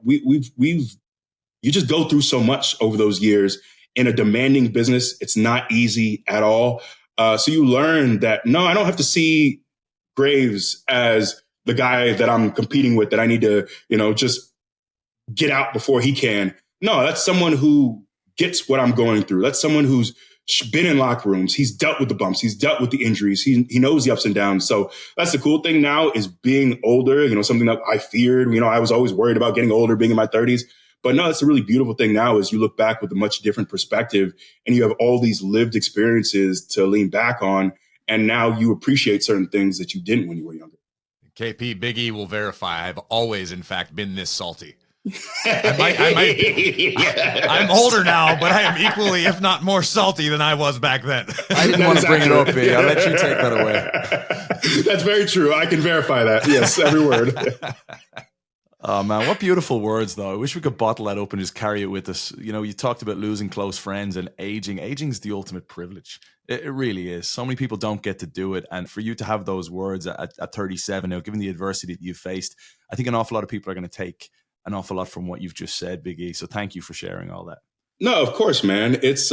just go through so much over those years in a demanding business. It's not easy at all. So you learn that, no, I don't have to see Graves as the guy that I'm competing with that I need to, just get out before he can. No, that's someone who gets what I'm going through. That's someone who's been in locker rooms. He's dealt with the bumps. He's dealt with the injuries. He knows the ups and downs. So that's the cool thing now is being older, something that I feared. I was always worried about getting older, being in my 30s. But no, it's a really beautiful thing now is you look back with a much different perspective and you have all these lived experiences to lean back on. And now you appreciate certain things that you didn't when you were younger. KP, Big E will verify. I've always, in fact, been this salty. I'm older now, but I am equally, if not more salty than I was back then. I didn't want to bring it up, Big. I'll let you take that away. That's very true. I can verify that. Yes, every word. Oh, man, what beautiful words, though. I wish we could bottle that up and just carry it with us. You talked about losing close friends and aging. Aging is the ultimate privilege. It really is. So many people don't get to do it. And for you to have those words at 37 now, given the adversity that you've faced, I think an awful lot of people are going to take an awful lot from what you've just said, Big E. So thank you for sharing all that. No, of course, man. It's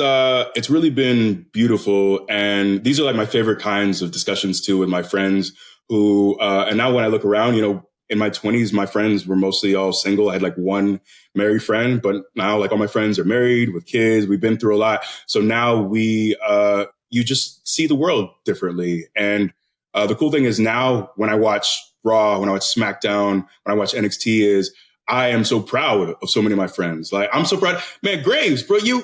really been beautiful. And these are like my favorite kinds of discussions too with my friends who, and now when I look around, in my 20s, my friends were mostly all single. I had like one married friend, but now like all my friends are married with kids. We've been through a lot. So now you just see the world differently. And the cool thing is now when I watch Raw, when I watch SmackDown, when I watch NXT is I am so proud of so many of my friends. Like I'm so proud, man. Graves, bro, you're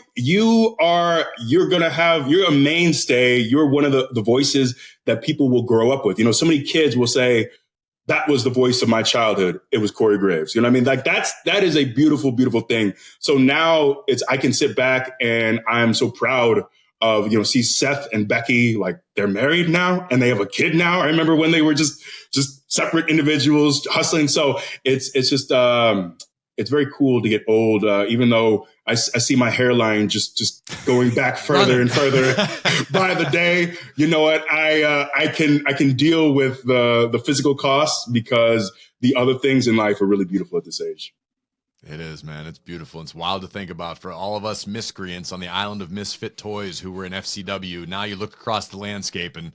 a mainstay. You're one of the voices that people will grow up with. So many kids will say, that was the voice of my childhood. It was Corey Graves. You know what I mean? Like that is a beautiful, beautiful thing. So now I can sit back and I'm so proud of, see Seth and Becky, like they're married now and they have a kid now. I remember when they were just separate individuals hustling. So it's just, it's very cool to get old, even though I see my hairline just going back further and further by the day. You know what? I can deal with the physical costs because the other things in life are really beautiful at this age. It is, man. It's beautiful. It's wild to think about for all of us miscreants on the island of misfit toys who were in FCW. Now you look across the landscape and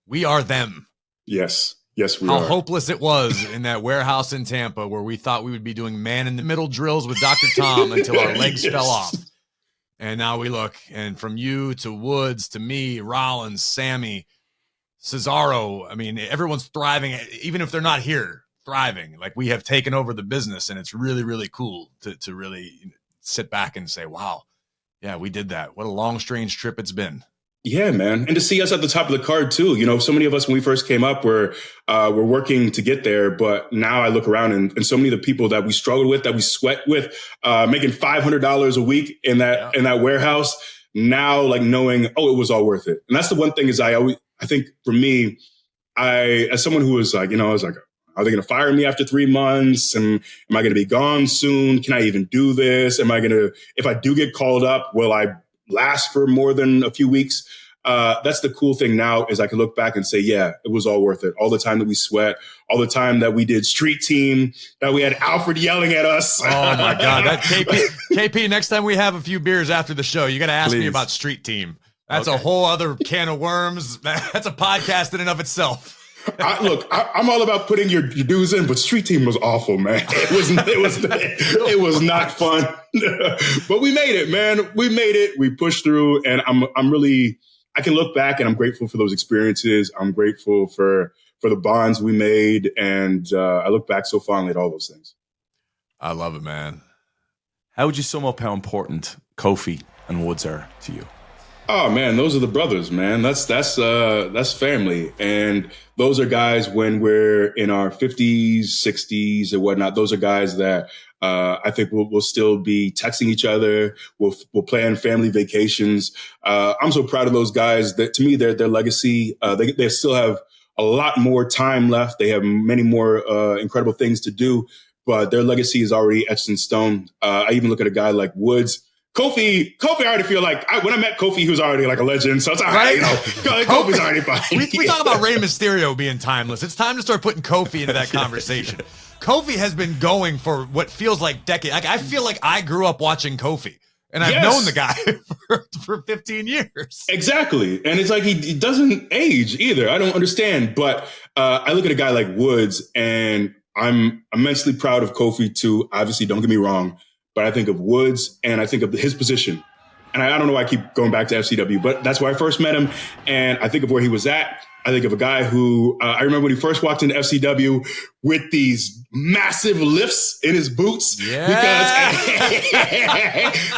we are them. Yes. Yes, we How are. hopeless it was in that warehouse in Tampa where we thought we would be doing man-in-the-middle drills with Dr. Tom until our legs fell off. And now we look, and from you to Woods to me, Rollins, Sammy, Cesaro, I mean, everyone's thriving, even if they're not here, thriving. Like, we have taken over the business, and it's really, really cool to really sit back and say, wow, yeah, we did that. What a long, strange trip it's been. Yeah, man. And to see us at the top of the card too. You know, so many of us when we first came up were working to get there. But now I look around and so many of the people that we struggled with, that we sweat with, making $500 a week in that warehouse, now like knowing, oh, it was all worth it. And that's the one thing is I think for me, as someone who was like, you know, I was like, are they going to fire me after 3 months? And am I going to be gone soon? Can I even do this? If I do get called up, will I last for more than a few weeks? That's the cool thing now is I can look back and say, yeah, it was all worth it. All the time that we sweat, all the time that we did street team, that we had Alfred yelling at us. Oh my God. That KP, next time we have a few beers after the show, you got to ask me about street team. That's a whole other can of worms. That's a podcast in and of itself. I'm all about putting your dues in, but street team was awful, man. It was not fun. But we made it, man. We made it. We pushed through, and I can look back and I'm grateful for those experiences. I'm grateful for the bonds we made, and I look back so fondly at all those things. I love it, man. How would you sum up how important Kofi and Woods are to you? Oh man, those are the brothers, man. That's family. And those are guys when we're in our 50s, 60s and whatnot. Those are guys that I think we'll still be texting each other. We'll plan family vacations. I'm so proud of those guys that to me, their legacy, they still have a lot more time left. They have many more incredible things to do, but their legacy is already etched in stone. I even look at a guy like Woods. Kofi, I already feel like when I met Kofi, he was already like a legend. So it's all right, you know, Kofi's already fine. We talk about Rey Mysterio being timeless. It's time to start putting Kofi into that conversation. Kofi has been going for what feels like decades. Like, I feel like I grew up watching Kofi, and I've known the guy for 15 years. Exactly. And it's like he doesn't age either. I don't understand. But I look at a guy like Woods, and I'm immensely proud of Kofi too. Obviously, don't get me wrong. But I think of Woods and I think of his position. And I don't know why I keep going back to FCW, but that's where I first met him. And I think of where he was at. I think of a guy who I remember when he first walked into FCW with these massive lifts in his boots because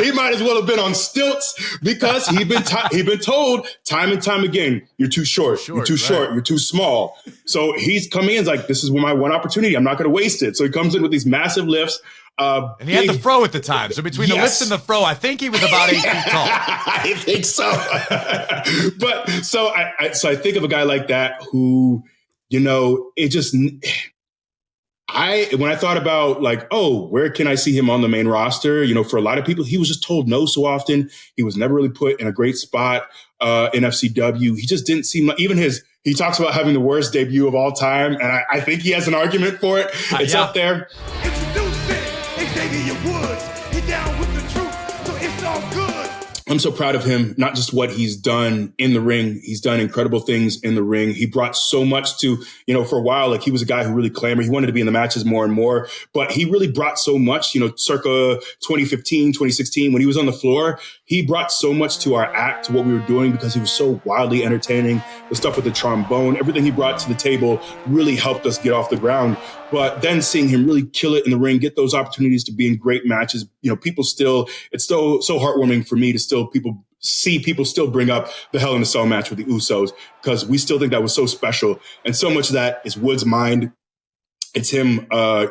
he might as well have been on stilts because he'd been told time and time again, you're too short, you're too short, you're too small. So he's coming in like, this is my one opportunity. I'm not going to waste it. So he comes in with these massive lifts. And he had the fro at the time. So between the lifts and the fro, I think he was about 8 feet tall. I think so. But so I think of a guy like that who, you know, it just, when I thought about like, oh, where can I see him on the main roster? You know, for a lot of people, he was just told no so often. He was never really put in a great spot in FCW. He just didn't seem like, he talks about having the worst debut of all time. And I think he has an argument for it. It's up there. I'm so proud of him, not just what he's done in the ring. He's done incredible things in the ring. He brought so much to, you know, for a while, like he was a guy who really clamored. He wanted to be in the matches more and more, but he really brought so much, you know, circa 2015, 2016, when he was on the floor, he brought so much to our act, to what we were doing, because he was so wildly entertaining. The stuff with the trombone, everything he brought to the table really helped us get off the ground. But then seeing him really kill it in the ring, get those opportunities to be in great matches, you know, it's so heartwarming for me to still people still bring up the Hell in a Cell match with the Usos, because we still think that was so special. And so much of that is Woods' mind. It's him,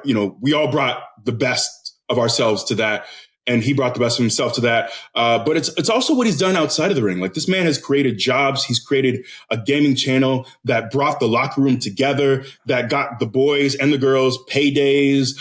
you know, we all brought the best of ourselves to that. and he brought the best of himself to that. But it's also what he's done outside of the ring. Like, this man has created jobs. He's created a gaming channel that brought the locker room together, that got the boys and the girls paydays.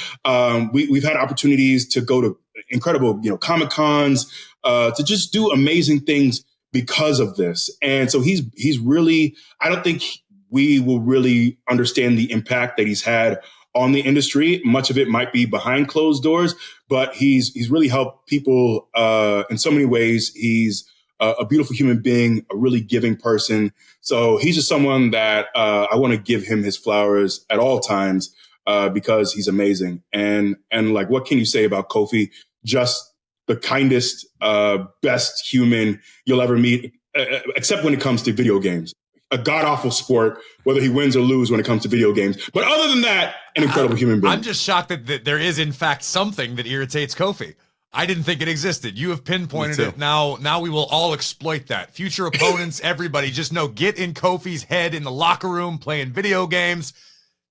We've had opportunities to go to incredible, Comic-Cons, to just do amazing things because of this. And so he's really, I don't think we will really understand the impact that he's had on the industry. Much of it might be behind closed doors, but he's really helped people in so many ways. He's a beautiful human being, a really giving person. So he's just someone that I want to give him his flowers at all times because he's amazing. And like, what can you say about Kofi? Just the kindest, best human you'll ever meet, except when it comes to video games. A god-awful sport, whether he wins or loses when it comes to video games. But other than that, an incredible human being. I'm just shocked that there is, in fact, something that irritates Kofi. I didn't think it existed. You have pinpointed it. Now we will all exploit that. Future opponents, everybody, just know, get in Kofi's head in the locker room playing video games.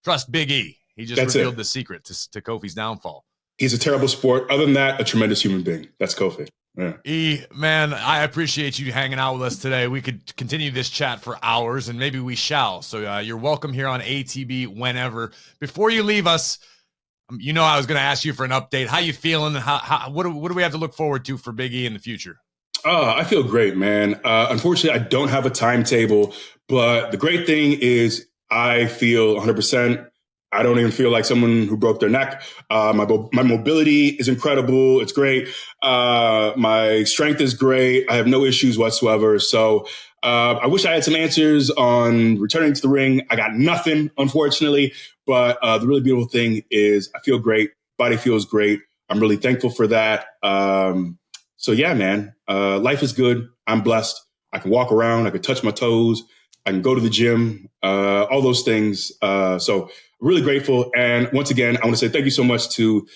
Trust Big E. He just revealed the secret to Kofi's downfall. He's a terrible sport. Other than that, a tremendous human being. That's Kofi. Yeah. E, man, I appreciate you hanging out with us today. We could continue this chat for hours, and maybe we shall. So you're welcome here on ATB whenever. Before you leave us, I was going to ask you for an update. How you feeling? What do we have to look forward to for Big E in the future? I feel great, man. Unfortunately, I don't have a timetable, but the great thing is I feel 100%. I don't even feel like someone who broke their neck. My mobility is incredible. It's great. My strength is great. I have no issues whatsoever. So I wish I had some answers on returning to the ring. I got nothing, unfortunately. But the really beautiful thing is I feel great. Body feels great. I'm really thankful for that. So yeah, man, life is good. I'm blessed. I can walk around. I can touch my toes. I can go to the gym, all those things. So really grateful. And once again, I want to say thank you so much to,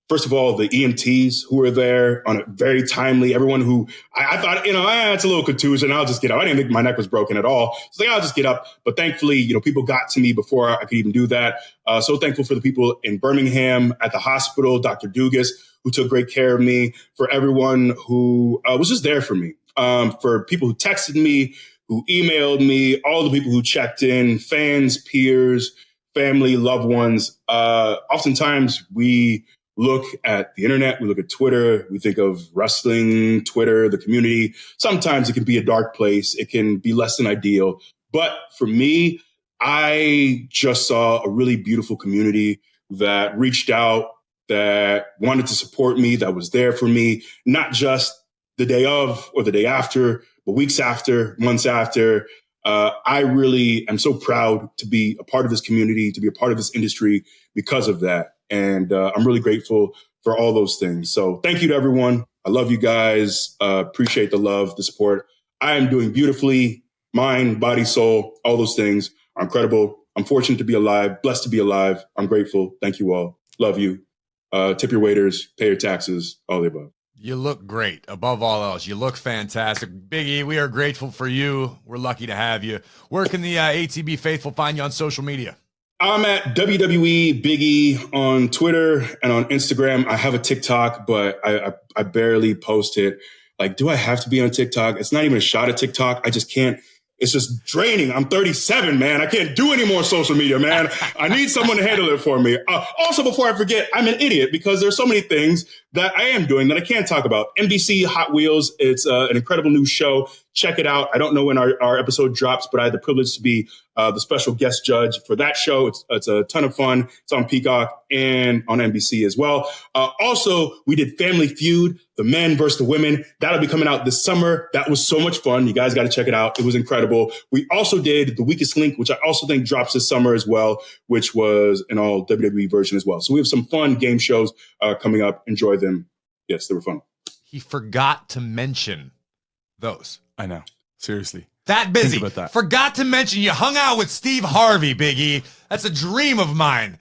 first of all, the EMTs who were there on a very timely, everyone who I thought, it's a little contusion. I'll just get up. I didn't think my neck was broken at all. It's like, I'll just get up. But thankfully, people got to me before I could even do that. So thankful for the people in Birmingham at the hospital, Dr. Dugas, who took great care of me, for everyone who was just there for me, for people who texted me, who emailed me, all the people who checked in, fans, peers, family, loved ones. Oftentimes we look at the internet, we look at Twitter, we think of wrestling, Twitter, the community. Sometimes it can be a dark place. It can be less than ideal. But for me, I just saw a really beautiful community that reached out, that wanted to support me, that was there for me, not just the day of or the day after, but weeks after, months after. I really am so proud to be a part of this community, to be a part of this industry because of that. And I'm really grateful for all those things. So thank you to everyone. I love you guys. Appreciate the love, the support. I am doing beautifully. Mind, body, soul, all those things are incredible. I'm fortunate to be alive, blessed to be alive. I'm grateful. Thank you all. Love you. Tip your waiters, pay your taxes, all the above. You look great. Above all else, you look fantastic. Big E, we are grateful for you. We're lucky to have you. Where can the ATB faithful find you on social media? I'm at WWE Big E on Twitter and on Instagram. I have a TikTok, but I barely post it. Like, do I have to be on TikTok? It's not even a shot at TikTok. I just can't. It's just draining. I'm 37, man. I can't do any more social media, man. I need someone to handle it for me. Also, before I forget, I'm an idiot because there's so many things that I am doing that I can't talk about. NBC Hot Wheels. It's an incredible new show. Check it out. I don't know when our episode drops, but I had the privilege to be the special guest judge for that show. It's a ton of fun. It's on Peacock and on NBC as well. Also, we did Family Feud, the men versus the women. That'll be coming out this summer. That was so much fun. You guys got to check it out. It was incredible. We also did The Weakest Link, which I also think drops this summer as well, which was an all WWE version as well. So we have some fun game shows coming up. Enjoy them. Yes, they were fun. He forgot to mention those. I know. Seriously. That busy. Think about that. Forgot to mention you hung out with Steve Harvey, Big E. That's a dream of mine.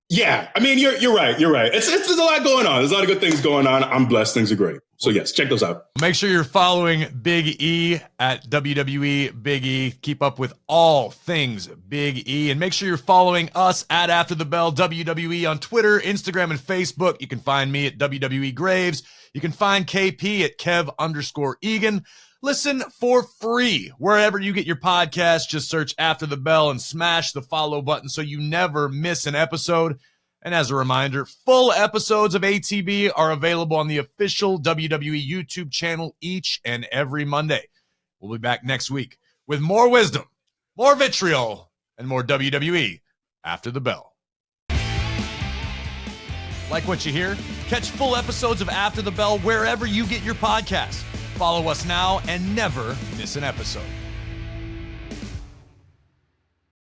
Yeah. I mean, you're right. You're right. There's a lot going on. There's a lot of good things going on. I'm blessed. Things are great. So yes, check those out. Make sure you're following Big E at WWE Big E. Keep up with all things Big E. And make sure you're following us at After the Bell WWE on Twitter, Instagram, and Facebook. You can find me at WWE Graves. You can find KP at Kev_Egan. Listen for free wherever you get your podcast. Just search After the Bell and smash the follow button so you never miss an episode. And as a reminder, full episodes of ATB are available on the official WWE YouTube channel each and every Monday. We'll be back next week with more wisdom, more vitriol, and more WWE After the Bell. Like what you hear? Catch full episodes of After the Bell wherever you get your podcasts. Follow us now and never miss an episode.